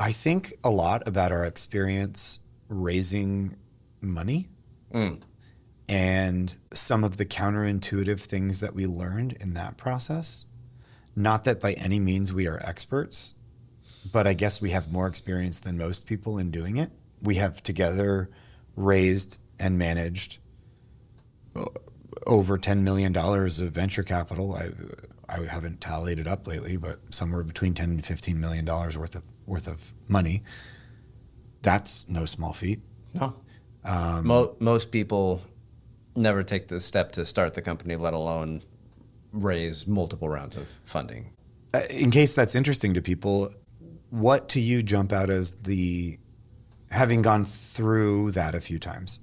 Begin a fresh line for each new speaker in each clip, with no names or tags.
I think a lot about our experience raising money and some of the counterintuitive things that we learned in that process. Not that by any means we are experts, but I guess we have more experience than most people in doing it. We have together raised and managed over $10 million of venture capital. I haven't tallied it up lately, but somewhere between $10 and $15 million worth of money. That's no small feat.
No. Most people never take the step to start the company, let alone raise multiple rounds of funding.
In case that's interesting to people, what to you jump out as having gone through that a few times,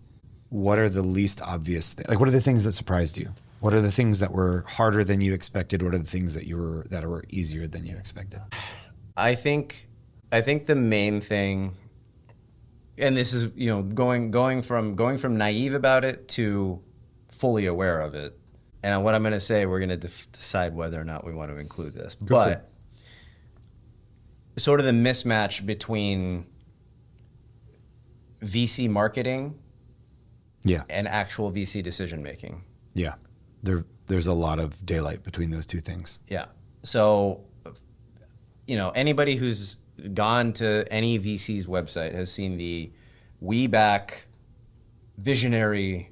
what are the least obvious things? Like, what are the things that surprised you? What are the things that were harder than you expected? What are the things that were easier than you expected?
I think the main thing, and this is, going from naive about it to fully aware of it. And what I'm going to say, we're going to decide whether or not we want to include this. But sort of the mismatch between VC marketing and actual VC decision making.
Yeah. There's a lot of daylight between those two things.
Yeah. So, anybody who's gone to any VC's website has seen the "we back visionary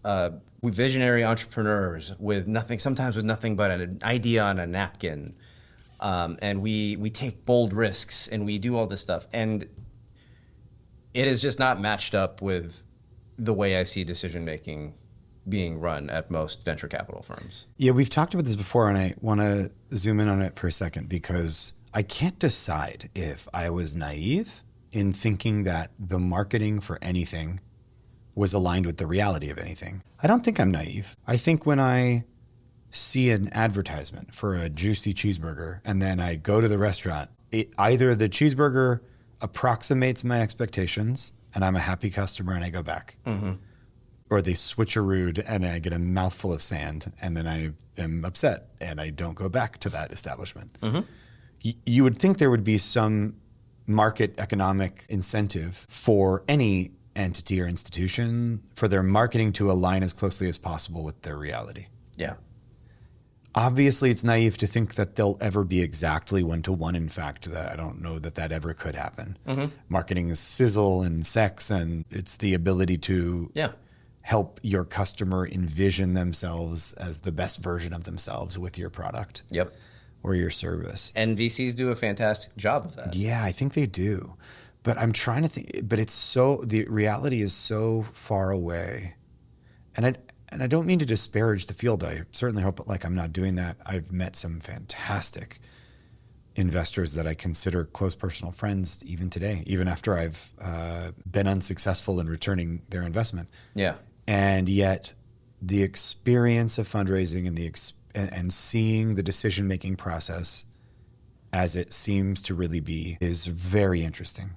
entrepreneurs sometimes with nothing but an idea on a napkin, and we take bold risks and we do all this stuff, and it is just not matched up with the way I see decision making being run at most venture capital firms.
Yeah, we've talked about this before, and I want to zoom in on it for a second because I can't decide if I was naive in thinking that the marketing for anything was aligned with the reality of anything. I don't think I'm naive. I think when I see an advertisement for a juicy cheeseburger and then I go to the restaurant, either the cheeseburger approximates my expectations and I'm a happy customer and I go back. Mm-hmm. Or they switcherooed and I get a mouthful of sand and then I am upset and I don't go back to that establishment. Mm-hmm. You would think there would be some market economic incentive for any entity or institution for their marketing to align as closely as possible with their reality.
Yeah.
Obviously, it's naive to think that they'll ever be exactly one-to-one. In fact, I don't know that ever could happen. Mm-hmm. Marketing is sizzle and sex, and it's the ability to help your customer envision themselves as the best version of themselves with your product or your service.
And VCs do a fantastic job of that.
Yeah, I think they do. But I'm trying to think, but the reality is so far away. And I don't mean to disparage the field. I certainly hope I'm not doing that. I've met some fantastic investors that I consider close personal friends even today, even after I've been unsuccessful in returning their investment.
Yeah.
And yet the experience of fundraising and seeing the decision-making process as it seems to really be is very interesting.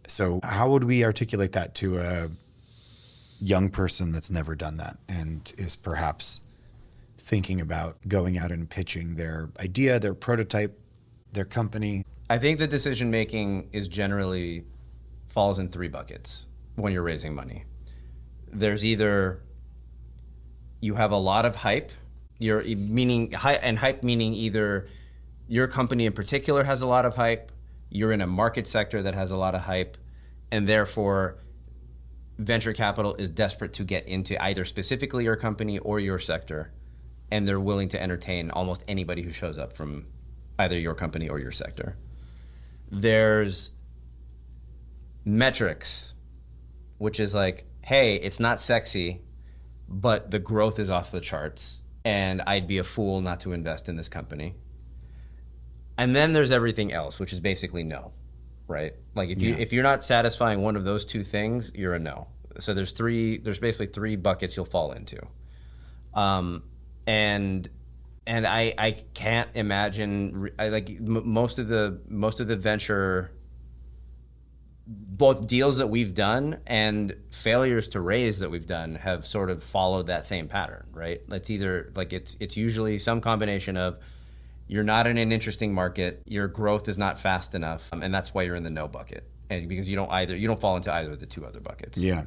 So how would we articulate that to a young person that's never done that and is perhaps thinking about going out and pitching their idea, their prototype, their company?
I think the decision making generally falls in three buckets when you're raising money. There's either you have a lot of hype, hype meaning either your company in particular has a lot of hype, you're in a market sector that has a lot of hype, and therefore venture capital is desperate to get into either specifically your company or your sector, and they're willing to entertain almost anybody who shows up from either your company or your sector. There's metrics, which is like, hey, it's not sexy, but the growth is off the charts, and I'd be a fool not to invest in this company. And then there's everything else, which is basically no, right? Like if you're not satisfying one of those two things, you're a no. So there's basically three buckets you'll fall into. And I can't imagine most of the venture, both deals that we've done and failures to raise that we've done have sort of followed that same pattern, right? It's either it's usually some combination of You're not in an interesting market. Your growth is not fast enough, and that's why you're in the no bucket. And because you don't fall into either of the two other buckets.
Yeah.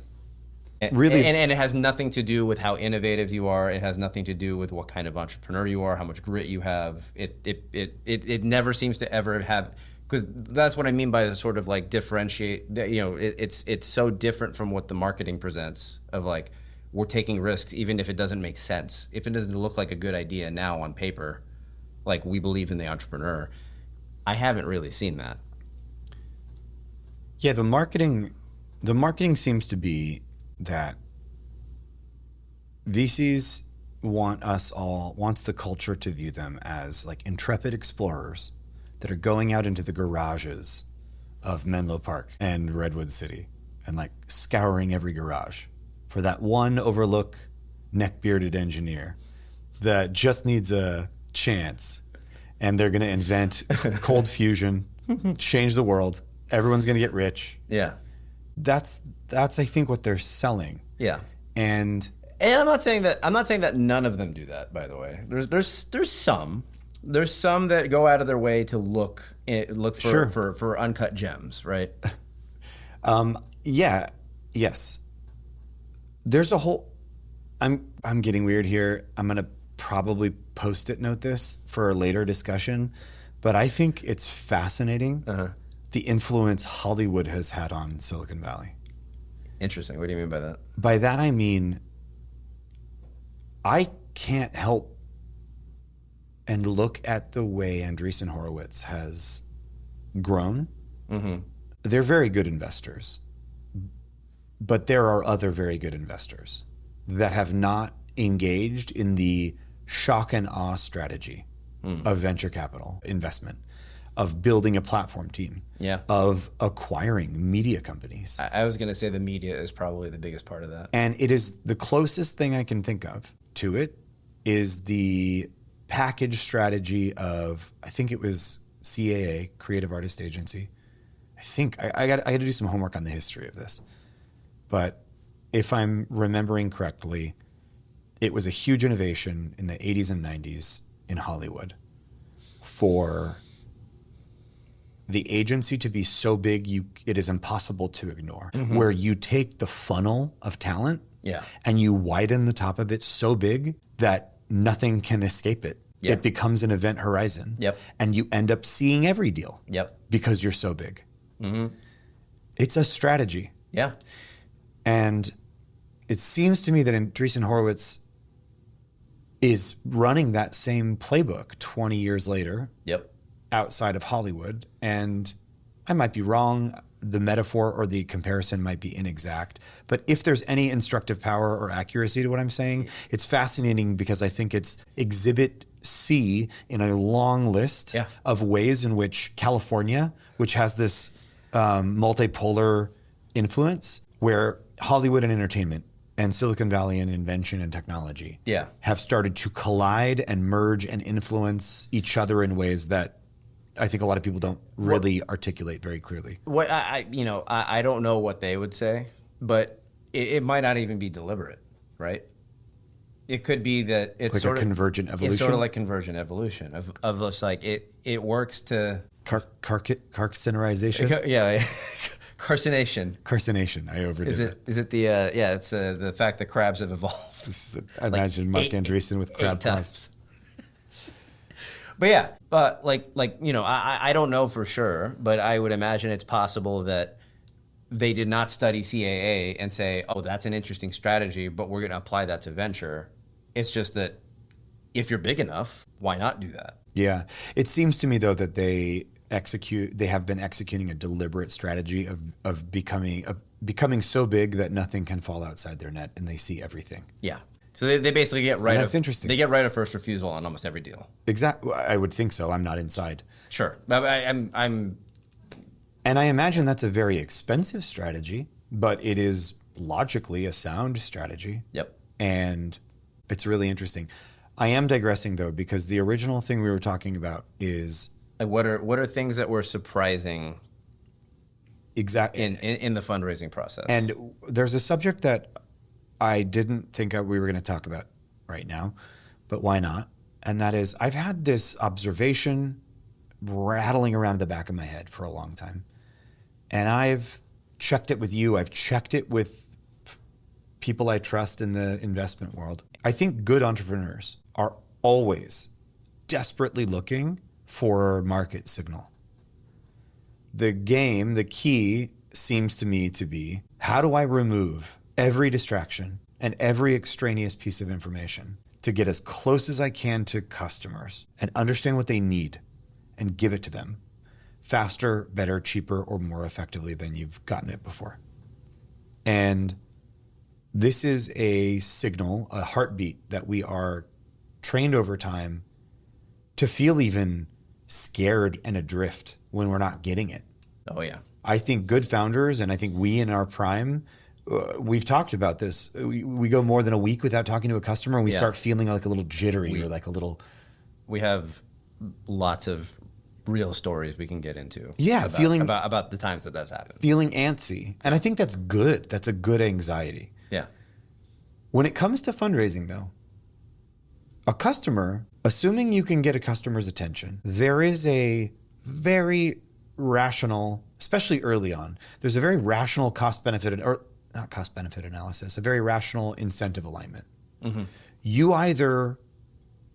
Really, and it has nothing to do with how innovative you are. It has nothing to do with what kind of entrepreneur you are, how much grit you have. It never seems to ever have, because that's what I mean by the sort of like differentiate. It's so different from what the marketing presents of like, we're taking risks even if it doesn't make sense. If it doesn't look like a good idea now on paper, like we believe in the entrepreneur. I haven't really seen that.
Yeah, the marketing seems to be that VCs wants the culture to view them as like intrepid explorers that are going out into the garages of Menlo Park and Redwood City and like scouring every garage for that one overlook neck-bearded engineer that just needs a chance, and they're going to invent cold fusion, change the world. Everyone's going to get rich.
Yeah.
That's I think what they're selling.
Yeah.
And
I'm not saying that none of them do that, by the way. There's some that go out of their way to look for
Sure.
for uncut gems, right?
Yeah. Yes. There's a whole I'm getting weird here. I'm going to probably post-it note this for a later discussion, but I think it's fascinating the influence Hollywood has had on Silicon Valley.
Interesting. What do you mean by that?
By that I mean, I can't help and look at the way Andreessen Horowitz has grown. Mm-hmm. They're very good investors, but there are other very good investors that have not engaged in the shock and awe strategy of venture capital investment, of building a platform team, of acquiring media companies.
I was going to say the media is probably the biggest part of that.
And it is the closest thing I can think of to it is the package strategy of, I think it was CAA, Creative Artist Agency. I think I got to do some homework on the history of this. But if I'm remembering correctly, it was a huge innovation in the 80s and 90s in Hollywood for the agency to be so big it is impossible to ignore, where you take the funnel of talent and you widen the top of it so big that nothing can escape it. Yep. It becomes an event horizon.
Yep.
And you end up seeing every deal because you're so big. Mm-hmm. It's a strategy.
Yeah.
And it seems to me that Andreessen Horowitz is running that same playbook 20 years later outside of Hollywood. And I might be wrong. The metaphor or the comparison might be inexact. But if there's any instructive power or accuracy to what I'm saying, it's fascinating because I think it's exhibit C in a long list of ways in which California, which has this multipolar influence, where Hollywood and entertainment and Silicon Valley and invention and technology have started to collide and merge and influence each other in ways that I think a lot of people don't really articulate very clearly.
What I don't know what they would say, but it might not even be deliberate, right? It could be that it's
like
sort
a convergent evolution.
It's sort of like convergent evolution of us, like it works to
carcinization.
Carcination.
Carcination. I overdid it.
Is it the it's the fact that crabs have evolved.
I imagine Mark Andreessen with crab claws.
But I don't know for sure, but I would imagine it's possible that they did not study CAA and say, oh, that's an interesting strategy, but we're going to apply that to venture. It's just that if you're big enough, why not do that?
Yeah. It seems to me, though, that they have been executing a deliberate strategy of becoming so big that nothing can fall outside their net and they see everything.
Yeah. So they basically get right.
That's interesting.
They get right of first refusal on almost every deal.
Exactly. I would think so. I'm not inside.
Sure. I'm.
And I imagine that's a very expensive strategy, but it is logically a sound strategy.
Yep.
And it's really interesting. I am digressing, though, because the original thing we were talking about is...
What are things that were surprising
exactly
in the fundraising process?
And there's a subject that I didn't think we were going to talk about right now, but why not? And that is, I've had this observation rattling around the back of my head for a long time. And I've checked it with you. I've checked it with people I trust in the investment world. I think good entrepreneurs are always desperately looking for market signal. The game, the key seems to me to be, how do I remove every distraction and every extraneous piece of information to get as close as I can to customers and understand what they need and give it to them faster, better, cheaper, or more effectively than you've gotten it before. And this is a signal, a heartbeat that we are trained over time to feel even scared and adrift when we're not getting it.
Oh, yeah.
I think good founders, and I think we in our prime, we've talked about this. We go more than a week without talking to a customer, and we start feeling like a little jittery or like a little...
We have lots of real stories we can get into.
Yeah,
about the times that's happened.
Feeling antsy. And I think that's good. That's a good anxiety.
Yeah.
When it comes to fundraising, though, a customer, assuming you can get a customer's attention, there is a very rational, especially early on, there's a very rational cost-benefit, or not cost-benefit analysis, a very rational incentive alignment. Mm-hmm. You either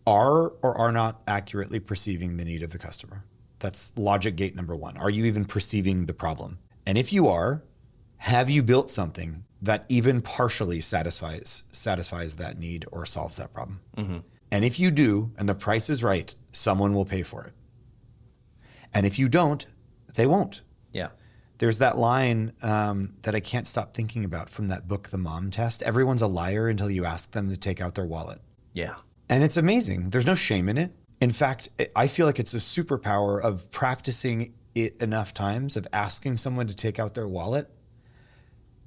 are or are not accurately perceiving the need of the customer. That's logic gate number one. Are you even perceiving the problem? And if you are, have you built something that even partially satisfies that need or solves that problem? Mm-hmm. And if you do, and the price is right, someone will pay for it. And if you don't, they won't.
Yeah.
There's that line that I can't stop thinking about from that book, The Mom Test. Everyone's a liar until you ask them to take out their wallet.
Yeah.
And it's amazing. There's no shame in it. In fact, I feel like it's a superpower of practicing it enough times, of asking someone to take out their wallet,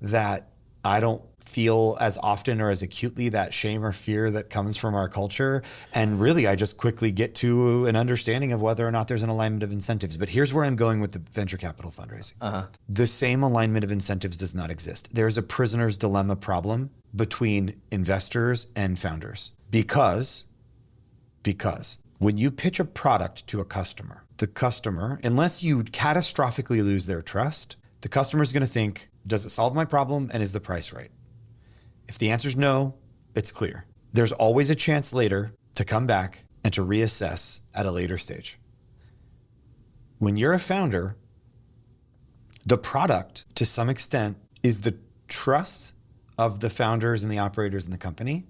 that I don't feel as often or as acutely that shame or fear that comes from our culture. And really, I just quickly get to an understanding of whether or not there's an alignment of incentives. But here's where I'm going with the venture capital fundraising. Uh-huh. The same alignment of incentives does not exist. There's a prisoner's dilemma problem between investors and founders. Because when you pitch a product to a customer, the customer, unless you catastrophically lose their trust, the customer is going to think, does it solve my problem and is the price right? If the answer is no, it's clear. There's always a chance later to come back and to reassess at a later stage. When you're a founder, the product, to some extent, is the trust of the founders and the operators in the company.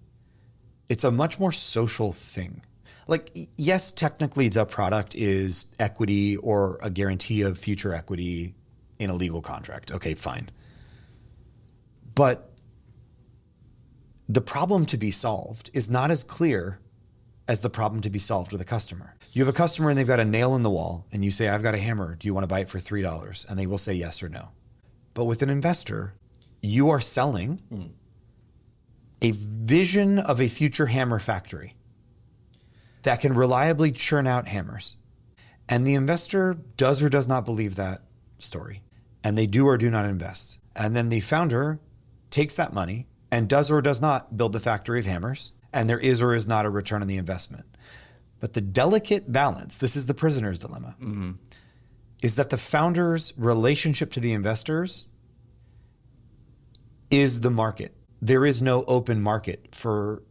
It's a much more social thing. Like, yes, technically the product is equity or a guarantee of future equity in a legal contract. Okay, fine. But the problem to be solved is not as clear as the problem to be solved with a customer. You have a customer and they've got a nail in the wall and you say, I've got a hammer. Do you want to buy it for $3? And they will say yes or no. But with an investor, you are selling a vision of a future hammer factory that can reliably churn out hammers. And the investor does or does not believe that story. And they do or do not invest. And then the founder takes that money and does or does not build the factory of hammers. And there is or is not a return on the investment. But the delicate balance, this is the prisoner's dilemma, is that the founder's relationship to the investors is the market. There is no open market for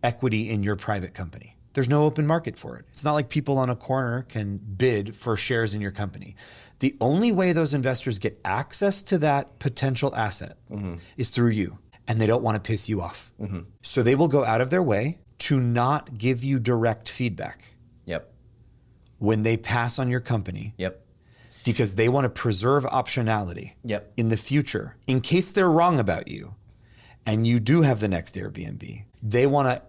equity in your private company. There's no open market for it. It's not like people on a corner can bid for shares in your company. The only way those investors get access to that potential asset is through you. And they don't want to piss you off. So they will go out of their way to not give you direct feedback.
Yep.
When they pass on your company.
Yep.
Because they want to preserve optionality.
Yep.
In the future, in case they're wrong about you and you do have the next Airbnb. They want to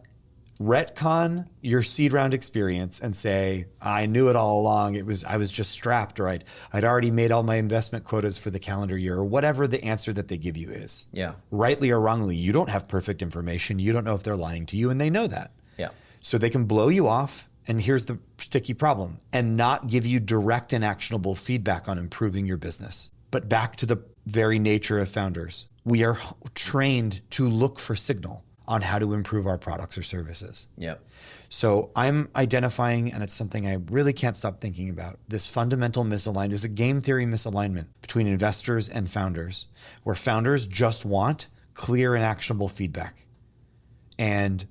retcon your seed round experience and say, I knew it all along. I was just strapped, or I'd already made all my investment quotas for the calendar year, or whatever the answer that they give you is.
Yeah.
Rightly or wrongly, you don't have perfect information. You don't know if they're lying to you, and they know that.
Yeah.
So they can blow you off, and here's the sticky problem, and not give you direct and actionable feedback on improving your business. But back to the very nature of founders. We are trained to look for signal on how to improve our products or services.
Yep.
So I'm identifying, and it's something I really can't stop thinking about, this fundamental misalignment is a game theory misalignment between investors and founders, where founders just want clear and actionable feedback. And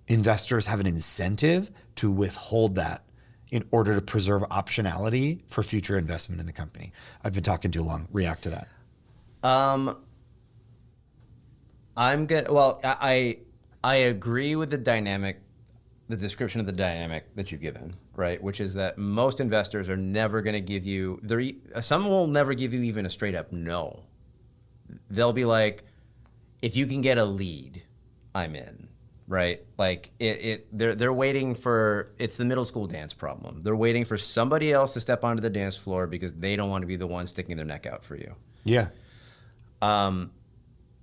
investors have an incentive to withhold that in order to preserve optionality for future investment in the company. I've been talking too long. React to that.
I'm good. Well, I agree with the dynamic, the description of the dynamic that you've given, right? Which is that most investors are never going to give you, some will never give you even a straight up no. They'll be like, if you can get a lead, I'm in, right? Like they're waiting for, it's the middle school dance problem. They're waiting for somebody else to step onto the dance floor because they don't want to be the one sticking their neck out for you.
Yeah.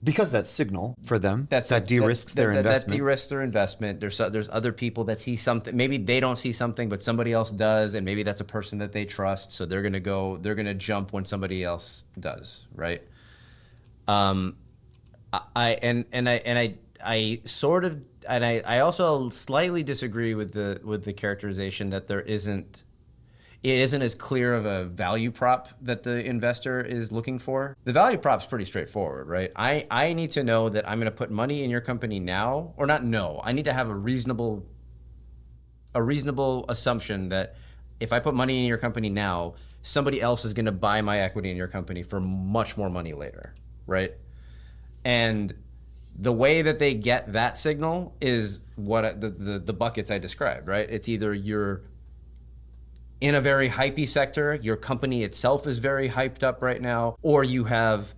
Because that signal for them, that de-risks their investment.
That de-risks their investment. There's other people that see something. Maybe they don't see something, but somebody else does, and maybe that's a person that they trust. So they're gonna jump when somebody else does, right? I also slightly disagree with the characterization that it isn't as clear of a value prop that the investor is looking for. The value prop's pretty straightforward, right? I need to know that I'm going to put money in your company now, or not know. I need to have a reasonable assumption that if I put money in your company now, somebody else is going to buy my equity in your company for much more money later, right? And the way that they get that signal is what the buckets I described, right? It's either you're in a very hypey sector, your company itself is very hyped up right now, or you have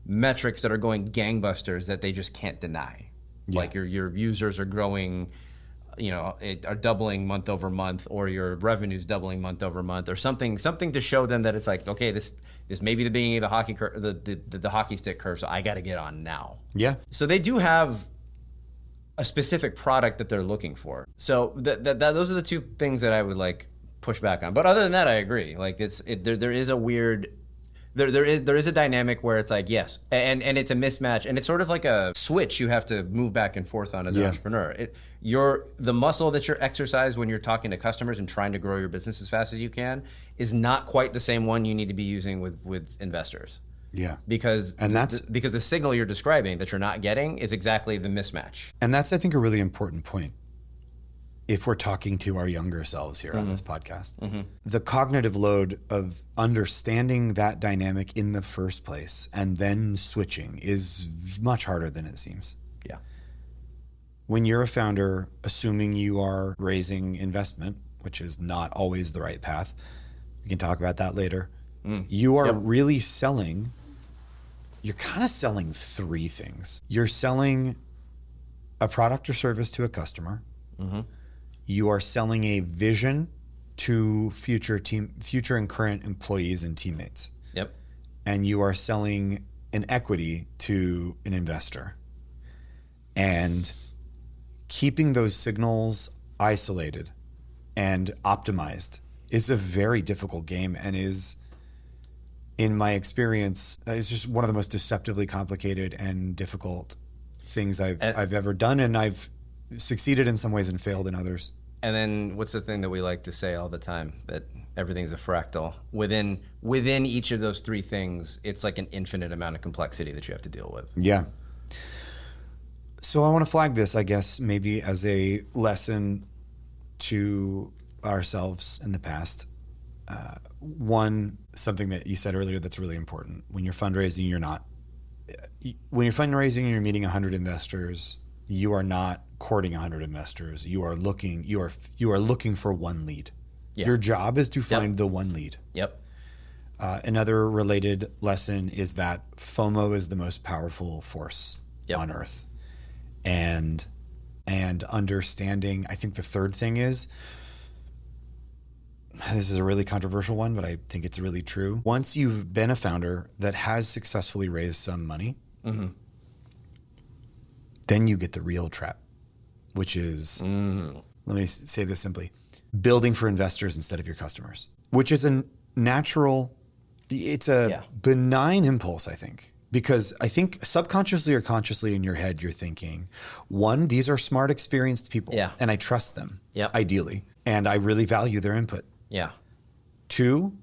metrics that are going gangbusters that they just can't deny. Yeah. Like your users are growing, are doubling month over month, or your revenue's doubling month over month, or something to show them that it's like, okay, this may be the beginning of the hockey the hockey stick curve, so I got to get on now. Yeah. So they do have a specific product that they're looking for. So those are the two things that I would like push back on. But other than that, I agree. Like there is a weird, there is a dynamic where it's like, yes, and it's a mismatch, and it's sort of like a switch you have to move back and forth on as an entrepreneur. The muscle that you're exercised when you're talking to customers and trying to grow your business as fast as you can is not quite the same one you need to be using with investors. Yeah. Because the signal you're describing that you're not getting is exactly the mismatch.
And that's, I think, a really important point. If we're talking to our younger selves here on this podcast, the cognitive load of understanding that dynamic in the first place and then switching is much harder than it seems. Yeah. When you're a founder, assuming you are raising investment, which is not always the right path, we can talk about that later. You are really selling, you're kind of selling three things. You're selling a product or service to a customer. You are selling a vision to future and current employees and teammates. Yep. And you are selling an equity to an investor. And keeping those signals isolated and optimized is a very difficult game, and is, in my experience, is just one of the most deceptively complicated and difficult things I've ever done, and I've succeeded in some ways and failed in others.
And then what's the thing that we like to say all the time, that everything's a fractal? Within each of those three things, it's like an infinite amount of complexity that you have to deal with. Yeah.
So I want to flag this, I guess, maybe as a lesson to ourselves in the past. One, something that you said earlier that's really important. When you're fundraising, when you're meeting 100 investors, you are not courting 100 investors. You are looking for one lead. Yeah. Your job is to find the one lead. Yep. Another related lesson is that FOMO is the most powerful force on earth. And understanding, I think the third thing is, this is a really controversial one, but I think it's really true. Once you've been a founder that has successfully raised some money, then you get the real trap, which is, let me say this simply, building for investors instead of your customers, which is a natural, it's a benign impulse, I think, Because I think subconsciously or consciously in your head, you're thinking, one, these are smart, experienced people, and I trust them, ideally, and I really value their input.
Yeah.
Two,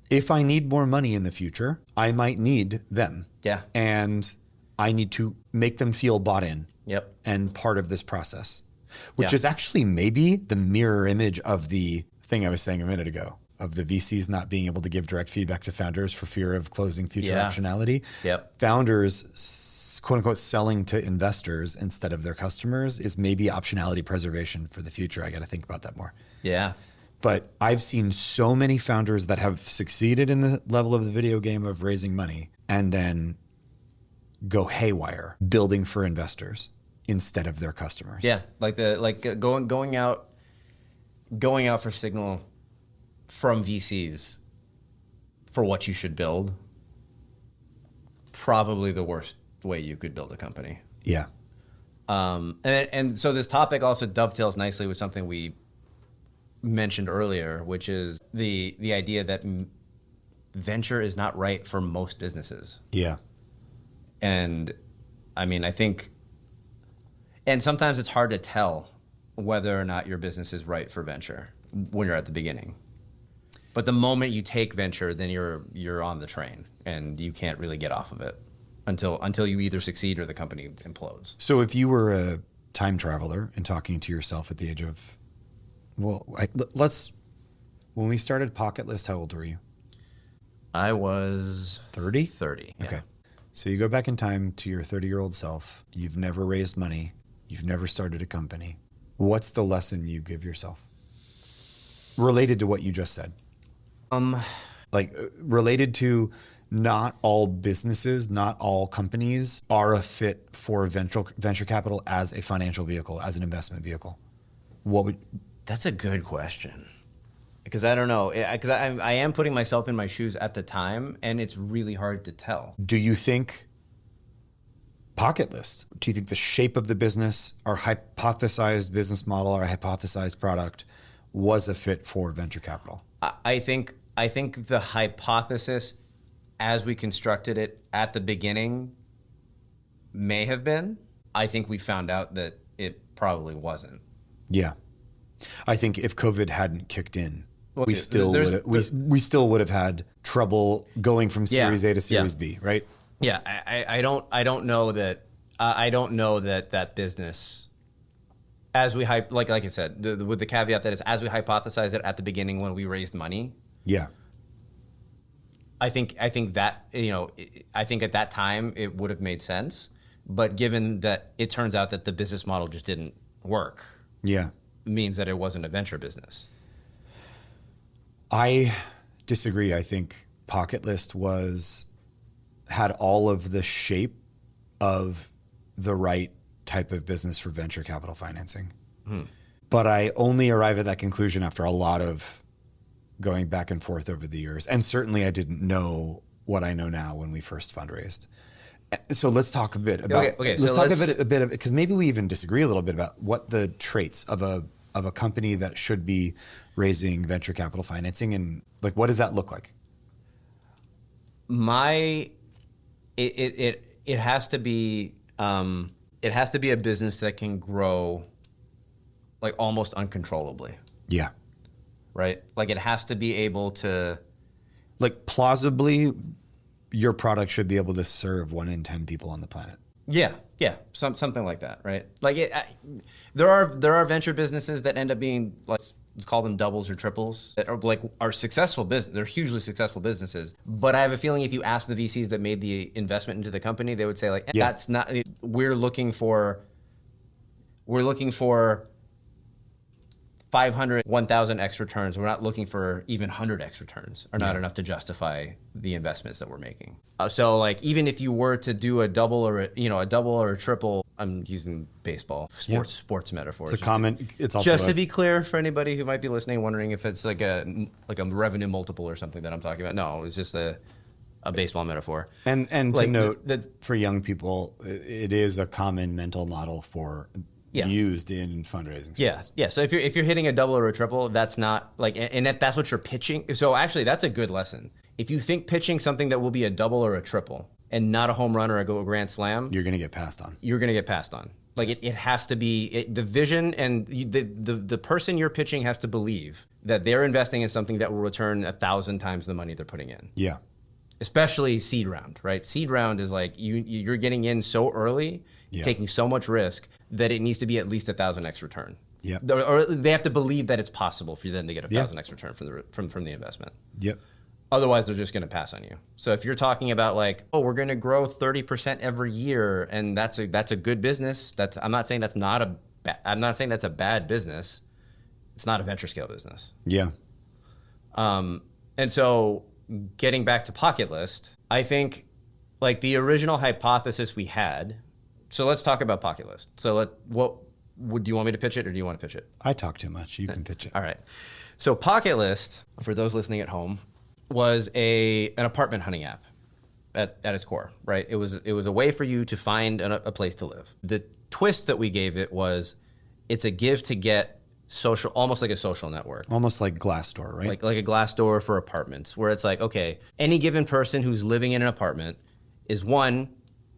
if I need more money in the future, I might need them.
Yeah.
And I need to make them feel bought in and part of this process, which is actually maybe the mirror image of the thing I was saying a minute ago, of the VCs not being able to give direct feedback to founders for fear of closing future optionality. Founders, quote unquote, selling to investors instead of their customers is maybe optionality preservation for the future. I got to think about that more.
Yeah.
But I've seen so many founders that have succeeded in the level of the video game of raising money and then go haywire building for investors instead of their customers.
Yeah, going out for signal from VCs for what you should build, probably the worst way you could build a company.
Yeah.
And so this topic also dovetails nicely with something we mentioned earlier, which is the idea that venture is not right for most businesses.
Yeah.
And I mean, I think, and sometimes it's hard to tell whether or not your business is right for venture when you're at the beginning. But the moment you take venture, then you're on the train and you can't really get off of it until you either succeed or the company implodes.
So if you were a time traveler and talking to yourself at the age of, when we started PocketList, how old were you?
I was
30?
30.
Okay. So you go back in time to your 30-year-old self. You've never raised money. You've never started a company. What's the lesson you give yourself related to what you just said? Related to not all businesses, not all companies are a fit for venture capital as a financial vehicle, as an investment vehicle.
That's a good question. Because I don't know. Because I am putting myself in my shoes at the time, and it's really hard to tell.
Do you think PocketList, do you think the shape of the business, our hypothesized business model, our hypothesized product was a fit for venture capital?
I think the hypothesis as we constructed it at the beginning may have been. I think we found out that it probably wasn't.
Yeah. I think if COVID hadn't kicked in, we still would have had trouble going from Series A to Series B, right?
Yeah, I don't know that that business, as we like I said, with the caveat that is as we hypothesized it at the beginning when we raised money.
Yeah.
I think that I think at that time it would have made sense, but given that it turns out that the business model just didn't work.
Yeah.
Means that it wasn't a venture business.
I disagree. I think PocketList had all of the shape of the right type of business for venture capital financing. But I only arrive at that conclusion after a lot of going back and forth over the years. And certainly I didn't know what I know now when we first fundraised. So let's talk a bit about. Let's talk a bit because maybe we even disagree a little bit about what the traits of a company that should be raising venture capital financing and like what does that look like?
It has to be a business that can grow like almost uncontrollably.
Yeah.
Right? Like it has to be able to,
like plausibly, your product should be able to serve 1 in 10 people on the planet.
Yeah, something like that, right? Like there are venture businesses that end up being like, let's call them doubles or triples, that are successful business. They're hugely successful businesses. But I have a feeling if you ask the VCs that made the investment into the company, they would say like, that's not. We're looking for 500, 1,000 X returns. We're not looking for even 100 X returns are not enough to justify the investments that we're making. So like even if you were to do a double or a triple, I'm using baseball, sports metaphors.
It's a common, it's also
just to be clear for anybody who might be listening, wondering if it's like a revenue multiple or something that I'm talking about. No, it's just a baseball metaphor.
And like to note that for young people, it is a common mental model for used in fundraising.
Yeah. So if you're hitting a double or a triple, that's not like, and if that's what you're pitching. So actually, that's a good lesson. If you think pitching something that will be a double or a triple, and not a home run or a grand slam,
You're going to get passed on.
you're going to get passed on. Like it has to be the vision, and the person you're pitching has to believe that they're investing in something that will return 1,000 times the money they're putting in.
Yeah.
Especially seed round, right? Seed round is like you're getting in so early, taking so much risk that it needs to be at least 1,000x return.
Yeah.
Or they have to believe that it's possible for them to get 1,000x return from the investment.
Yep.
Otherwise, they're just going to pass on you. So if you're talking about like, oh, we're going to grow 30% every year, and that's a good business. I'm not saying that's a bad business. It's not a venture scale business.
Yeah.
And so getting back to PocketList, I think like the original hypothesis we had. So let's talk about PocketList. So do you want me to pitch it, or do you want to pitch it?
I talk too much. You can pitch it.
All right. So PocketList, for those listening at home, was an apartment hunting app at its core, right? It was a way for you to find a place to live. The twist that we gave it was it's a give to get social, almost like a social network.
Almost like Glassdoor, right?
Like a Glassdoor for apartments, where it's like, okay, any given person who's living in an apartment is an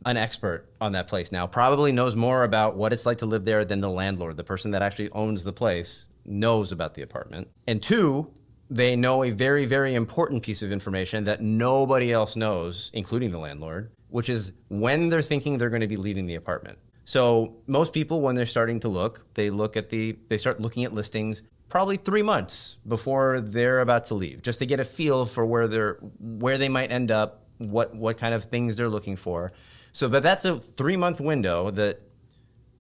expert on that place now, probably knows more about what it's like to live there than the landlord, the person that actually owns the place, knows about the apartment. And two, they know a very, very important piece of information that nobody else knows, including the landlord, which is when they're thinking they're going to be leaving the apartment. So most people, when they're starting to look, they start looking at listings probably 3 months before they're about to leave, just to get a feel for where they might end up, what kind of things they're looking for. So, but that's a 3-month window that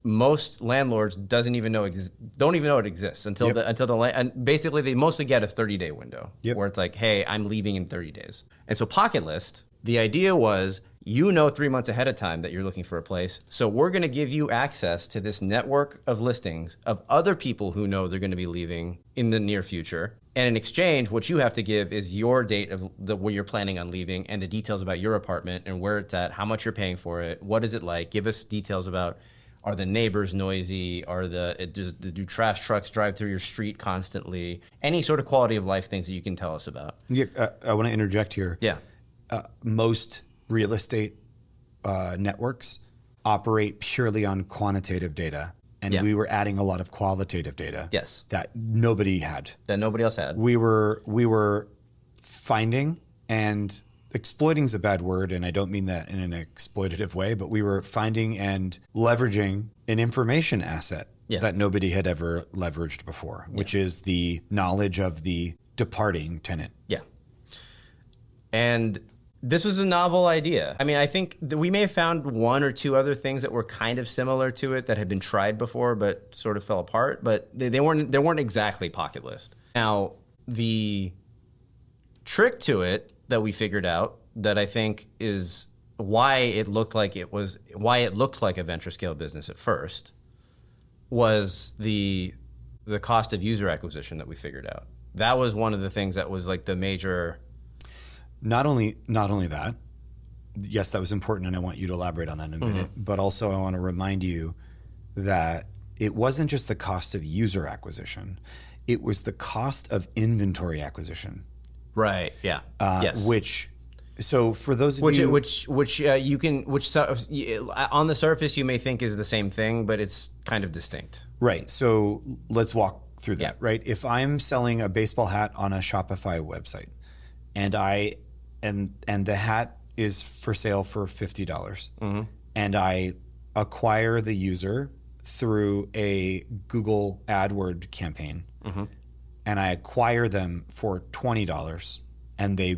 most landlords don't even know it exists until and basically they mostly get a 30-day window where it's like, hey, I'm leaving in 30 days. And so PocketList, the idea was, 3 months ahead of time that you're looking for a place. So we're going to give you access to this network of listings of other people who know they're going to be leaving in the near future. And in exchange, what you have to give is your date of where you're planning on leaving and the details about your apartment and where it's at, how much you're paying for it, what is it like. Give us details about, are the neighbors noisy? Do trash trucks drive through your street constantly? Any sort of quality of life things that you can tell us about.
Yeah, I want to interject here.
Yeah.
Most real estate networks operate purely on quantitative data. And we were adding a lot of qualitative data.
Yes.
That nobody had.
That nobody else had.
We were finding, and exploiting is a bad word, and I don't mean that in an exploitative way, but we were finding and leveraging an information asset that nobody had ever leveraged before, which is the knowledge of the departing tenant.
Yeah. And this was a novel idea. I mean, I think that we may have found one or two other things that were kind of similar to it that had been tried before but sort of fell apart, but they weren't exactly PocketList. Now, the trick to it that we figured out that I think is why it looked like a venture scale business at first was the cost of user acquisition that we figured out. That was one of the things that was like the major. Not only
that, yes, that was important, and I want you to elaborate on that in a minute, but also I want to remind you that it wasn't just the cost of user acquisition, it was the cost of inventory acquisition.
Right, yeah. Yes.
So for those of you...
on the surface you may think is the same thing, but it's kind of distinct.
Right, so let's walk through that, right? If I'm selling a baseball hat on a Shopify website, and the hat is for sale for $50. And I acquire the user through a Google AdWord campaign. And I acquire them for $20 and they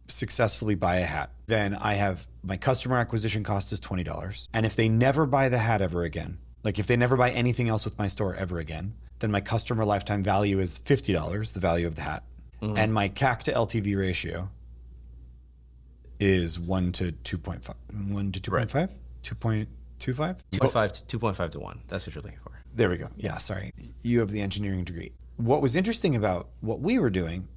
successfully buy a hat. Then I have my customer acquisition cost is $20. And if they never buy the hat ever again, like if they never buy anything else with my store ever again, then my customer lifetime value is $50, the value of the hat. And my CAC to LTV ratio is 1 to 2.5. 1 to 2.5?
Right.
2.25?
2.5 to 1. That's what you're looking for.
There we go. Yeah, sorry. You have the engineering degree. What was interesting about what we were doing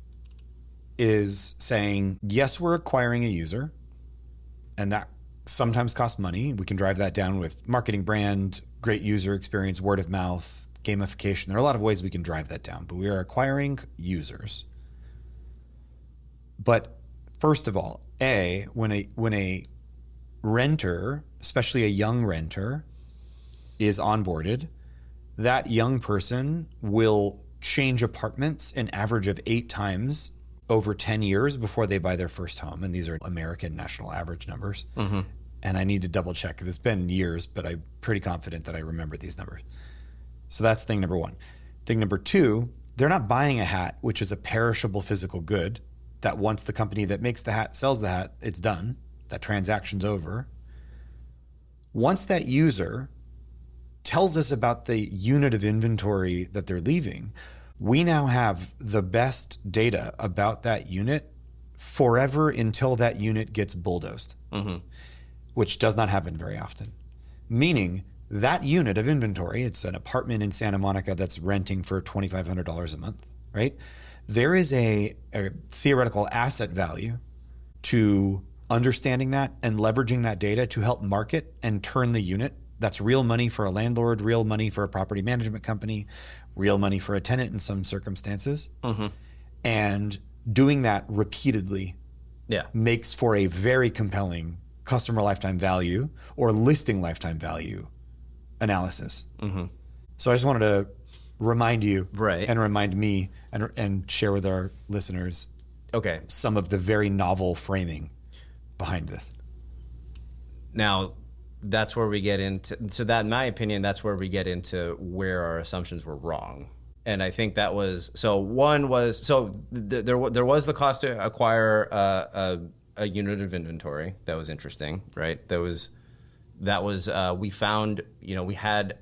is saying, yes, we're acquiring a user, and that sometimes costs money. We can drive that down with marketing, brand, great user experience, word of mouth, gamification. There are a lot of ways we can drive that down, but we are acquiring users. But first of all, when a renter, especially a young renter, is onboarded, that young person will change apartments an average of 8 times over 10 years before they buy their first home. And these are American national average numbers. Mm-hmm. And I need to double check. It's been years, but I'm pretty confident that I remember these numbers. So that's thing number one. Thing number two, they're not buying a hat, which is a perishable physical good, that once the company that makes the hat sells the hat, it's done. That transaction's over. Once that user tells us about the unit of inventory that they're leaving, we now have the best data about that unit forever until that unit gets bulldozed, which does not happen very often. Meaning that unit of inventory, it's an apartment in Santa Monica that's renting for $2,500 a month, right? There is a theoretical asset value to understanding that and leveraging that data to help market and turn the unit. That's real money for a landlord, real money for a property management company, real money for a tenant in some circumstances. And doing that repeatedly makes for a very compelling customer lifetime value or listing lifetime value analysis. So I just wanted to remind you and remind me and share with our listeners some of the very novel framing behind this.
Now, that's where we get into, so that, in my opinion, that's where we get into where our assumptions were wrong. And I think that was, there was the cost to acquire a unit of inventory. That was interesting, right? We found, we had,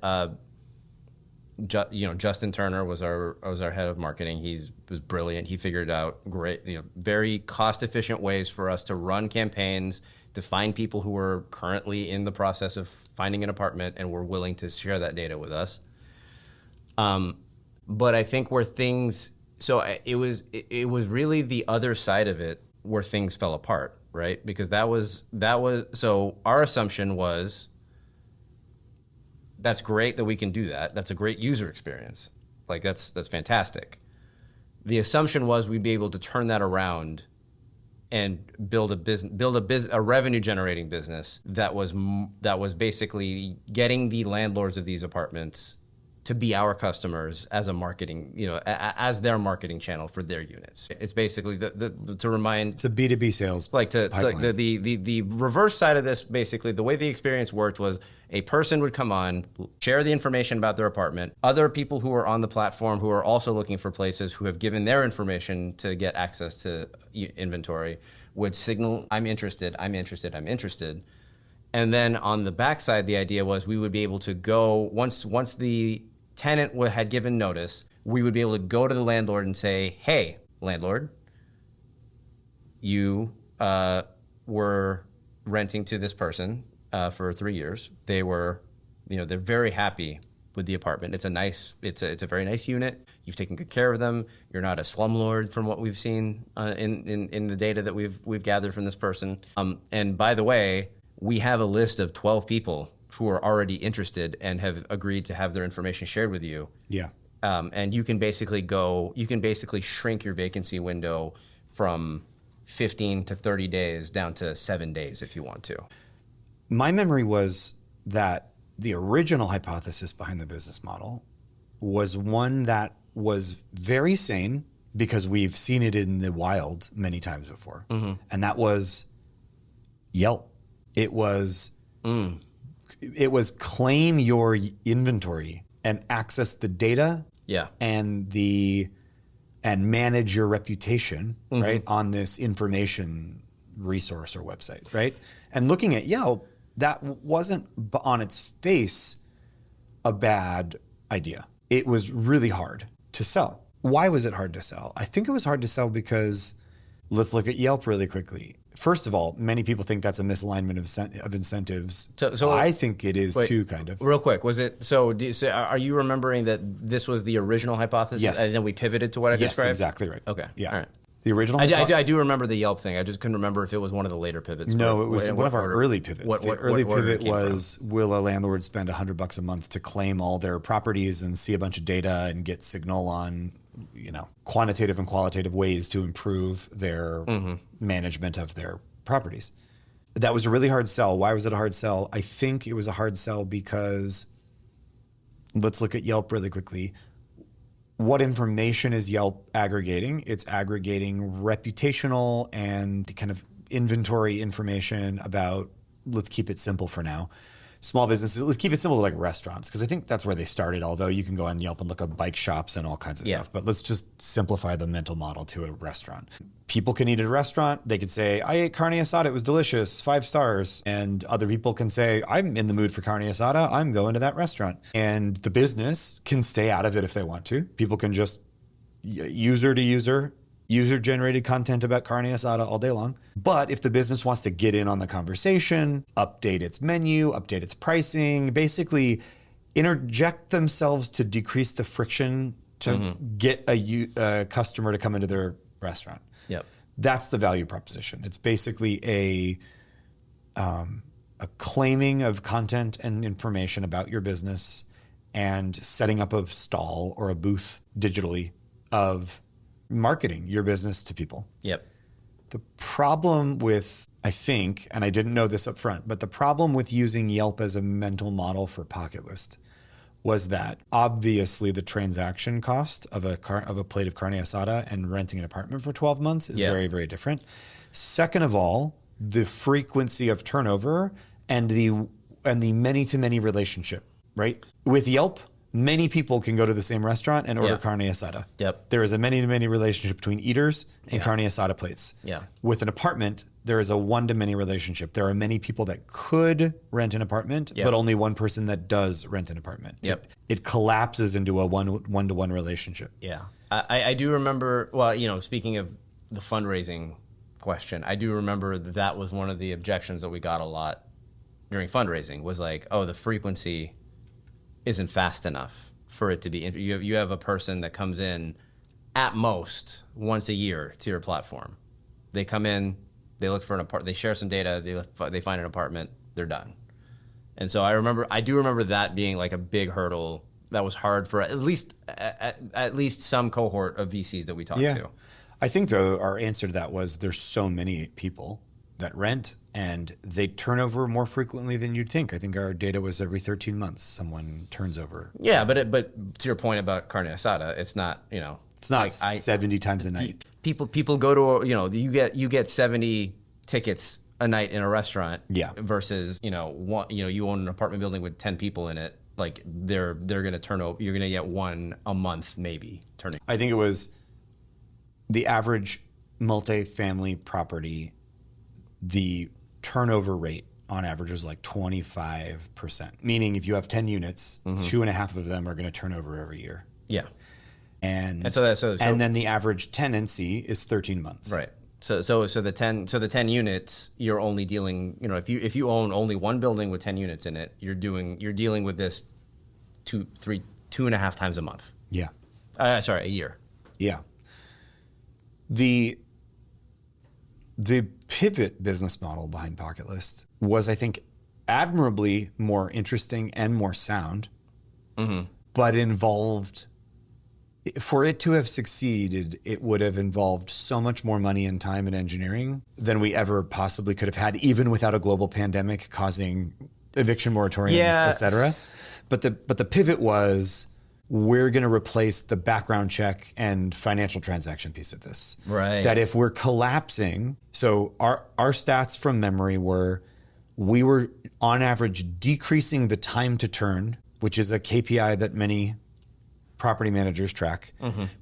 Justin Turner was our head of marketing. He was brilliant. He figured out great, very cost efficient ways for us to run campaigns, to find people who were currently in the process of finding an apartment and were willing to share that data with us. But I think where things, it was really the other side of it where things fell apart, right? Because that was so our assumption was, that's great that we can do that. That's a great user experience. Like that's fantastic. The assumption was we'd be able to turn that around and build a revenue generating business that was basically getting the landlords of these apartments to be our customers as a marketing, as their marketing channel for their units. It's basically to remind.
It's a B2B sales.
The reverse side of this, basically, the way the experience worked was a person would come on, share the information about their apartment. Other people who are on the platform who are also looking for places who have given their information to get access to inventory would signal, I'm interested. And then on the backside, the idea was we would be able to go, once the tenant had given notice, we would be able to go to the landlord and say, hey, landlord, you were renting to this person for 3 years. They were, they're very happy with the apartment. It's a very nice unit. You've taken good care of them. You're not a slumlord from what we've seen in the data that we've gathered from this person. And by the way, we have a list of 12 people who are already interested and have agreed to have their information shared with you.
Yeah.
And you can basically shrink your vacancy window from 15 to 30 days down to 7 days if you want to.
My memory was that the original hypothesis behind the business model was one that was very sane because we've seen it in the wild many times before. And that was Yelp. It was claim your inventory and access the data and manage your reputation, right, on this information resource or website, right? And looking at Yelp, that wasn't on its face a bad idea. It was really hard to sell. Why was it hard to sell? I think it was hard to sell because, let's look at Yelp really quickly. First of all, many people think that's a misalignment of incentives. So I think it is too, kind of.
Real quick, was it? Are you remembering that this was the original hypothesis?
Yes.
And then we pivoted to what I described?
Yes, exactly right.
Okay.
Yeah.
All right.
The original.
I do remember the Yelp thing. I just couldn't remember if it was one of the later pivots.
No, it was one of our early pivots. The early pivot was, will a landlord spend $100 a month to claim all their properties and see a bunch of data and get signal on, quantitative and qualitative ways to improve their management of their properties. That was a really hard sell. Why was it a hard sell? I think it was a hard sell because, let's look at Yelp really quickly. What information is Yelp aggregating? It's aggregating reputational and kind of inventory information about, let's keep it simple for now, small businesses. Let's keep it simple to like restaurants, because I think that's where they started, although you can go on Yelp and look up bike shops and all kinds of stuff. But let's just simplify the mental model to a restaurant. People can eat at a restaurant. They could say, I ate carne asada. It was delicious, 5 stars. And other people can say, I'm in the mood for carne asada. I'm going to that restaurant. And the business can stay out of it if they want to. People can just user to user, user-generated content about carne asada all day long. But if the business wants to get in on the conversation, update its menu, update its pricing, basically interject themselves to decrease the friction to get a customer to come into their restaurant.
Yep.
That's the value proposition. It's basically a claiming of content and information about your business and setting up a stall or a booth digitally of marketing your business to people.
Yep.
The problem with, I think, and I didn't know this up front, but the problem with using Yelp as a mental model for PocketList was that obviously the transaction cost of a plate of carne asada and renting an apartment for 12 months is very, very different. Second of all, the frequency of turnover and the many-to-many relationship, right? With Yelp, many people can go to the same restaurant and order carne asada.
Yep.
There is a many-to-many relationship between eaters and carne asada plates.
Yeah.
With an apartment, there is a one-to-many relationship. There are many people that could rent an apartment, but only one person that does rent an apartment.
Yep.
It collapses into a one-to-one relationship.
Yeah. I do remember, well, speaking of the fundraising question, I do remember that was one of the objections that we got a lot during fundraising was like, oh, the frequency isn't fast enough for it to be. You have a person that comes in at most once a year to your platform. They come in, they look for an apartment, they share some data, they find an apartment, they're done. And so I do remember that being like a big hurdle that was hard for at least some cohort of VCs that we talked to.
I think though our answer to that was there's so many people that rent and they turn over more frequently than you'd think. I think our data was every 13 months someone turns over.
Yeah, but to your point about carne asada, it's not,
it's not like 70 times a night.
People go to, you get 70 tickets a night in a restaurant.
Yeah.
Versus, you own an apartment building with 10 people in it. Like they're going to turn over. You're going to get one a month, maybe turning.
I think it was the average multifamily property. The turnover rate on average is like 25%. Meaning if you have 10 units, 2.5 of them are going to turn over every year.
Yeah.
And then the average tenancy is 13 months.
Right. So the 10 units, you're only dealing, if you own only one building with 10 units in it, you're dealing with this 2.5 times a month.
Yeah.
A year.
Yeah. The pivot business model behind PocketList was, I think, admirably more interesting and more sound, but involved, for it to have succeeded, it would have involved so much more money and time and engineering than we ever possibly could have had, even without a global pandemic causing eviction moratoriums, et cetera. But the pivot was, we're going to replace the background check and financial transaction piece of this.
Right.
That if we're collapsing, so our stats from memory were, we were on average decreasing the time to turn, which is a KPI that many property managers track.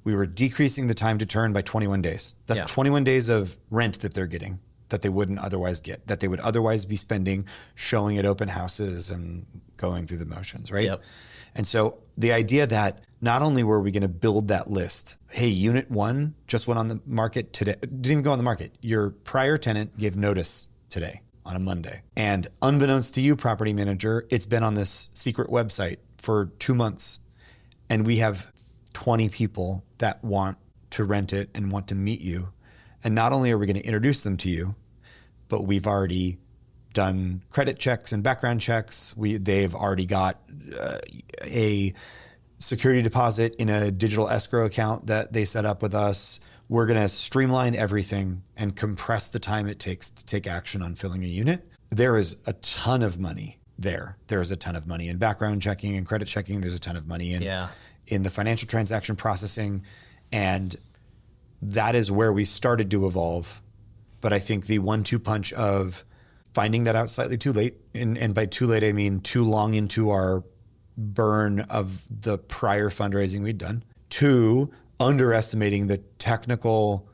We were decreasing the time to turn by 21 days. That's 21 days of rent that they're getting that they wouldn't otherwise get, that they would otherwise be spending showing at open houses and going through the motions, right?
Yep.
And so the idea that not only were we going to build that list, hey, unit 1 just went on the market today, didn't even go on the market. Your prior tenant gave notice today on a Monday. And unbeknownst to you, property manager, it's been on this secret website for 2 months. And we have 20 people that want to rent it and want to meet you. And not only are we going to introduce them to you, but we've already done credit checks and background checks. They've already got a security deposit in a digital escrow account that they set up with us. we're going to streamline everything and compress the time it takes to take action on filling a unit. There is a ton of money there. There's a ton of money in background checking and credit checking. There's a ton of money in the financial transaction processing. And that is where we started to evolve. But I think the 1-2 punch of finding that out slightly too late, and by too late, I mean too long into our burn of the prior fundraising we'd done. 2, underestimating the technical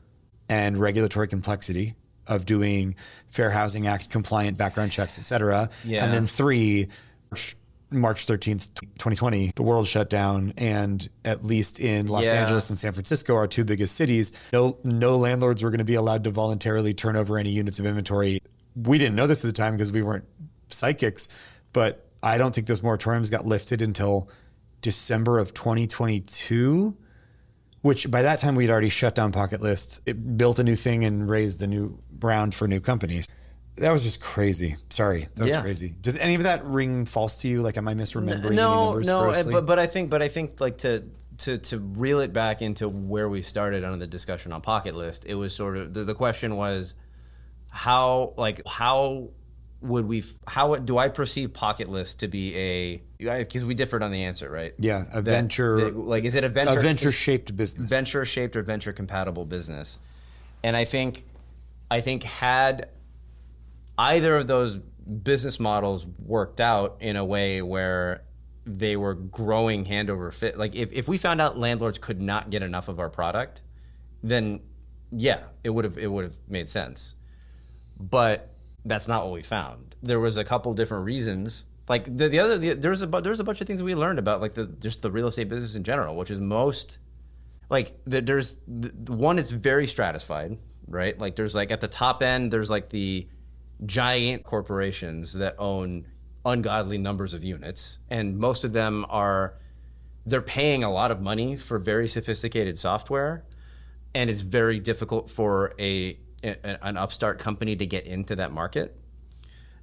and regulatory complexity of doing Fair Housing Act compliant background checks, et cetera.
Yeah.
And then 3, March 13th, 2020, the world shut down. And at least in Los Angeles and San Francisco, our 2 biggest cities, no landlords were going to be allowed to voluntarily turn over any units of inventory. We didn't know this at the time because we weren't psychics, but I don't think those moratoriums got lifted until December of 2022, which by that time we'd already shut down PocketList. It built a new thing and raised a new round for new companies. That was just crazy. Sorry, that was crazy. Does any of that ring false to you? Like, am I misremembering any numbers grossly?
But I think like to reel it back into where we started on the discussion on PocketList, it was sort of the question was how do I perceive PocketList to be because we differed on the answer, right?
Yeah, venture.
Like, is it a
venture-shaped business?
Venture-shaped or venture-compatible business. And I think had either of those business models worked out in a way where they were growing hand over fist, like if we found out landlords could not get enough of our product, then it would have made sense. But that's not what we found. There was a couple different reasons. Like there's a bunch of things we learned about, like just the real estate business in general, which is most like there's one, it's very stratified, right? Like there's like at the top end, there's like the giant corporations that own ungodly numbers of units, and most of them they're paying a lot of money for very sophisticated software, and it's very difficult for an upstart company to get into that market.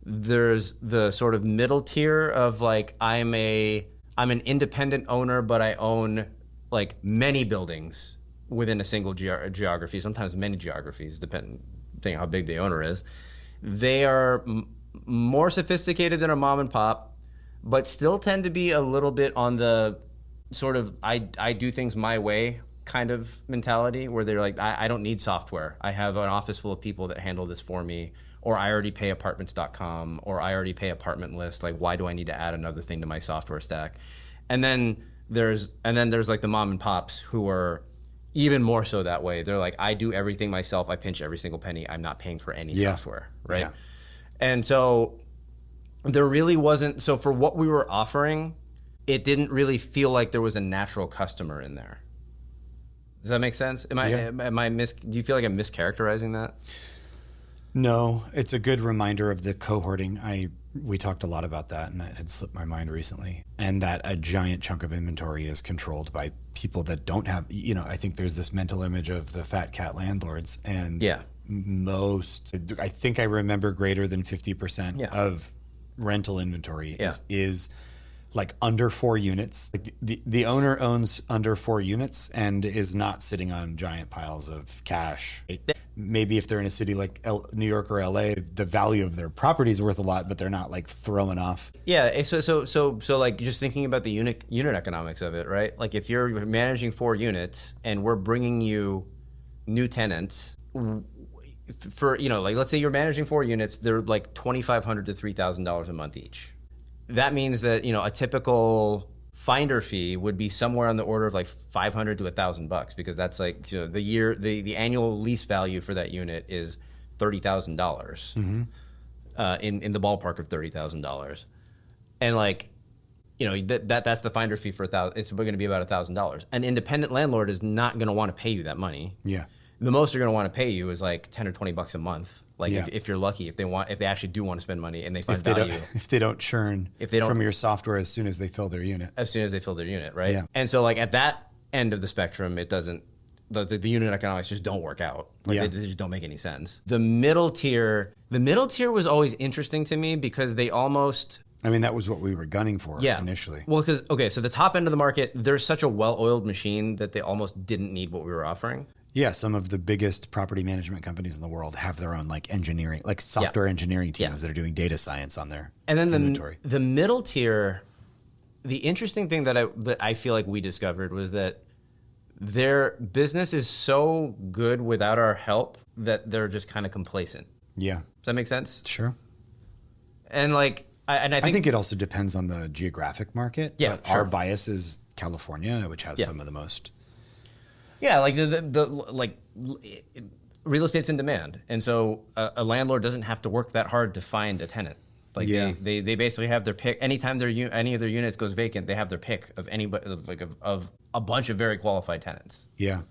There's the sort of middle tier of like I'm an independent owner, but I own like many buildings within a single geography, sometimes many geographies, depending how big the owner is. They are more sophisticated than a mom and pop, but still tend to be a little bit on the sort of I do things my way kind of mentality, where they're like, I don't need software. I have an office full of people that handle this for me, or I already pay apartments.com, or I already pay apartment list. Like, why do I need to add another thing to my software stack? And then there's like the mom and pops who are even more so that way. They're like, I do everything myself. I pinch every single penny. I'm not paying for any software, right? Yeah. And so there really wasn't. So for what we were offering, it didn't really feel like there was a natural customer in there. Does that make sense? Do you feel like I'm mischaracterizing that?
No, it's a good reminder of the cohorting. We talked a lot about that, and it had slipped my mind recently. And that a giant chunk of inventory is controlled by people that don't have, I think there's this mental image of the fat cat landlords, and I think I remember greater than 50% of rental inventory is like under 4 units. Like the owner owns under 4 units and is not sitting on giant piles of cash. Maybe if they're in a city like New York or LA, the value of their property is worth a lot, but they're not like throwing off.
Yeah. So like just thinking about the unit economics of it, right? Like if you're managing 4 units and we're bringing you new tenants for, like let's say you're managing 4 units, they're like $2,500 to $3,000 a month each. That means that, a typical finder fee would be somewhere on the order of like $500 to $1,000, because that's like, the annual lease value for that unit is $30,000, in the ballpark of $30,000. And like, that's the finder fee for $1,000. It's going to be about $1,000. An independent landlord is not going to want to pay you that money. Yeah. The most they're going to want to pay you is like $10 or $20 a month. Like if you're lucky, if they actually do want to spend money and they find value.
If they don't churn from your software as soon as they fill their unit.
As soon as they fill their unit, right? Yeah. And so like at that end of the spectrum, it doesn't, the unit economics just don't work out. Like they just don't make any sense. The middle tier was always interesting to me because they almost...
that was what we were gunning for initially.
Well, so the top end of the market, they're such a well-oiled machine that they almost didn't need what we were offering.
Yeah, some of the biggest property management companies in the world have their own like engineering, like software engineering teams that are doing data science on their inventory.
The middle tier, the interesting thing that I feel like we discovered was that their business is so good without our help that they're just kind of complacent.
Yeah.
Does that make sense?
Sure.
And like, I think
it also depends on the geographic market.
Yeah,
but
sure.
Our bias is California, which has some of the most.
Yeah, like real estate's in demand, and so a landlord doesn't have to work that hard to find a tenant. Like they basically have their pick. Anytime any of their units goes vacant, they have their pick of anybody, like of a bunch of very qualified tenants.
Yeah.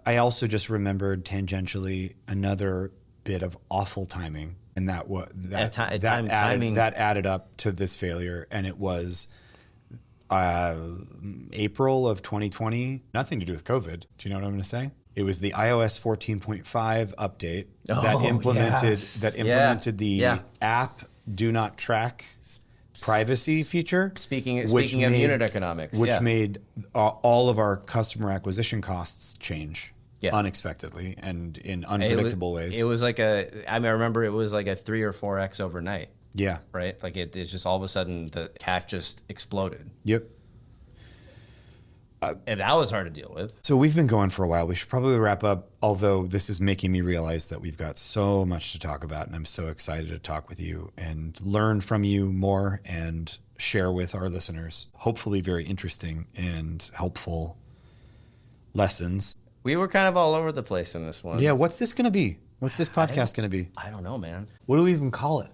I also just remembered tangentially another bit of awful timing, and that added up to this failure, and it was April of 2020. Nothing to do with COVID. Do you know what I'm going to say? It was the iOS 14.5 update that implemented the app do not track privacy feature.
Speaking of unit economics,
which made all of our customer acquisition costs change unexpectedly and in unpredictable ways.
It was like I remember it was like a 3 or 4x overnight.
Yeah.
Right? Like it's just all of a sudden the CAC just exploded.
Yep.
And that was hard to deal with.
So we've been going for a while. We should probably wrap up, although this is making me realize that we've got so much to talk about, and I'm so excited to talk with you and learn from you more and share with our listeners, hopefully very interesting and helpful lessons.
We were kind of all over the place in this one.
Yeah, what's this going to be? What's this podcast going to be?
I don't know, man.
What do we even call it?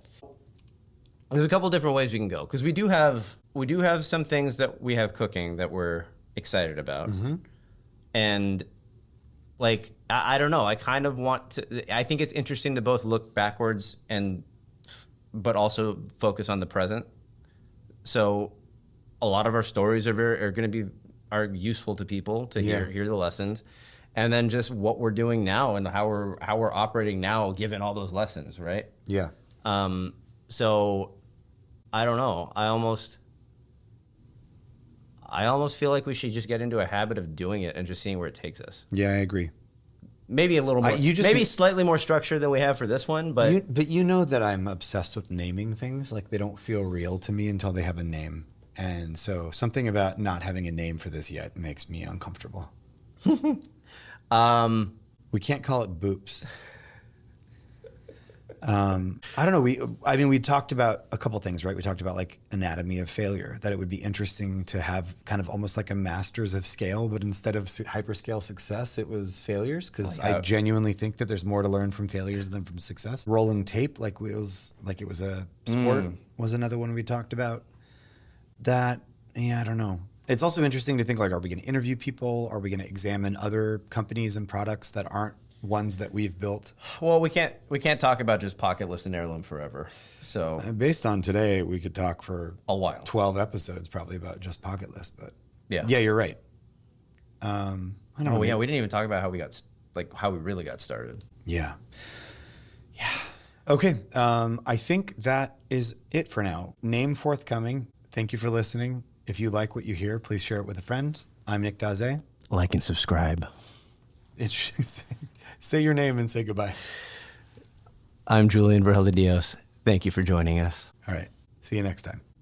There's a couple different ways we can go, because we do have some things that we have cooking that we're excited about. Mm-hmm. And like, I don't know, I kind of want to, I think it's interesting to both look backwards but also focus on the present. So a lot of our stories are going to be useful to people to hear the lessons, and then just what we're doing now and how we're operating now given all those lessons, right?
Yeah.
So I don't know. I almost feel like we should just get into a habit of doing it and just seeing where it takes us.
Yeah, I agree.
Maybe a little more, maybe slightly more structure than we have for this one, but
you know that I'm obsessed with naming things. Like they don't feel real to me until they have a name. And so something about not having a name for this yet makes me uncomfortable. We can't call it boops. I don't know. We talked about a couple things, right? We talked about like anatomy of failure, that it would be interesting to have kind of almost like a masters of scale, but instead of hyperscale success, it was failures. Cause I genuinely think that there's more to learn from failures than from success. Rolling tape, like it was a sport was another one we talked about. That, I don't know. It's also interesting to think like, are we going to interview people? Are we going to examine other companies and products that aren't ones that we've built?
Well, we can't talk about just PocketList and Heirloom forever. So
based on today, we could talk for
a while,
12 episodes probably about just PocketList. But yeah, you're right.
I don't know. Yeah, we didn't even talk about how we really got started.
Yeah. Okay. I think that is it for now. Name forthcoming. Thank you for listening. If you like what you hear, please share it with a friend. I'm Nick Dazé.
Like and subscribe.
Say your name and say goodbye.
I'm Julian Vergel. Dios. Thank you for joining us.
All right. See you next time.